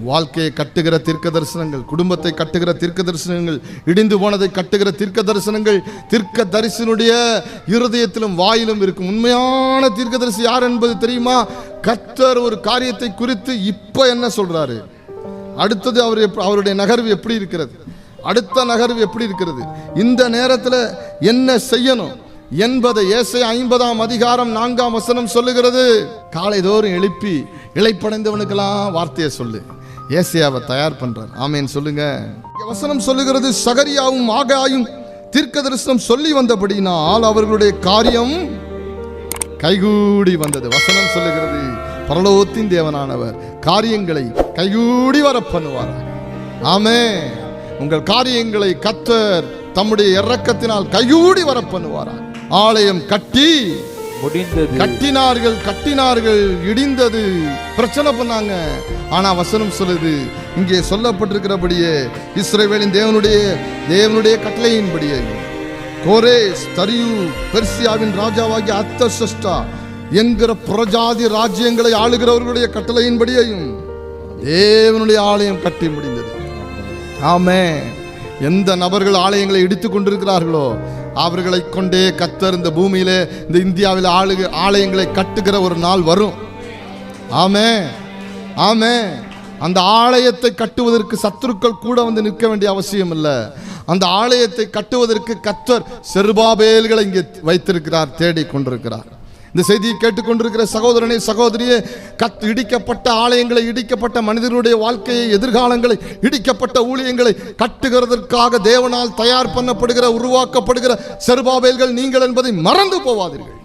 வாழ்க்கையை கட்டுகிற தீர்க்க தரிசனங்கள், குடும்பத்தை கட்டுகிற தீர்க்க தரிசனங்கள், இடிந்து போனதை கட்டுகிற தீர்க்க தரிசனங்கள் தீர்க்க தரிசனுடைய இருதயத்திலும் வாயிலும் இருக்கும். உண்மையான தீர்க்க தரிசி யார் என்பது தெரியுமா? கர்த்தர் ஒரு காரியத்தை குறித்து இப்ப என்ன சொல்றாரு, அடுத்தது அவருடைய நகர்வு எப்படி இருக்கிறது, அடுத்த நகர்வு எப்படி இருக்கிறது, இந்த நேரத்தில் என்ன செய்யணும் என்பதை ஏசாயா 50ஆம் அதிகாரம் 4ஆம் வசனம் சொல்லுகிறது. காலை தோறும் எழுப்பி இளைப்படைந்தவனுக்கெல்லாம் வார்த்தையை சொல்லு. ஏசாயாவை தயார் பண்றார். ஆமேன் சொல்லுங்க. வசனம் சொல்லுகிறது, சகரியாவும் ஆகாயும் தீர்க்க தரிசனம் சொல்லி வந்தபடினால் அவர்களுடைய காரியம் கைகூடி வந்தது. வசனம் சொல்லுகிறது, பரலோகத்தின் தேவனானவர் காரியங்களை கைகூடி வர பண்ணுவார். ஆமென். உங்கள் காரியங்களை கர்த்தர் தம்முடைய இரக்கத்தினால் கைகூடி வர பண்ணுவார். ஆலயம் கட்டி கட்டினார்கள், இடிந்தது, பிரச்சனை பண்ணாங்க. ஆனா வசனம் சொல்லுது, இங்கே சொல்லப்பட்டிருக்கிறபடியே இஸ்ரவேலின் தேவனுடைய கட்டளையின்படியே கோரேஸ், தரியு, பெர்சியாவின் ராஜாவாகிய அர்தசஷ்டா என்கிற புறஜாதி ராஜ்யங்களை ஆளுகிறவர்களுடைய கட்டளையின்படியையும் தேவனுடைய ஆலயம் கட்டி முடிந்தது. ஆமென். எந்த நபர்கள் ஆலயங்களை இடித்துக் கொண்டிருக்கிறார்களோ அவர்களை கொண்டே கர்த்தர் இந்த பூமியிலே, இந்த இந்தியாவில் ஆலயங்களை கட்டுகிற ஒரு நாள் வரும். ஆமென், ஆமென். அந்த ஆலயத்தை கட்டுவதற்கு சத்துருக்கள் கூட வந்து நிற்க வேண்டிய அவசியம் இல்லை. அந்த ஆலயத்தை கட்டுவதற்கு கர்த்தர் செருபாபேல்களை இங்கே வைத்திருக்கிறார், தேடிக் கொண்டிருக்கிறார். இந்த செய்தியை கேட்டுக்கொண்டிருக்கிற சகோதரனே, சகோதரியே, இடிக்கப்பட்ட ஆலயங்களை, இடிக்கப்பட்ட மனிதனுடைய வாழ்க்கையை, எதிர்காலங்களை, இடிக்கப்பட்ட ஊழியங்களை கட்டுகிறதற்காக தேவனால் தயார் பண்ணப்படுகிற, உருவாக்கப்படுகிற செருபாபேல்கள் நீங்கள் என்பதை மறந்து போவாதீர்கள்.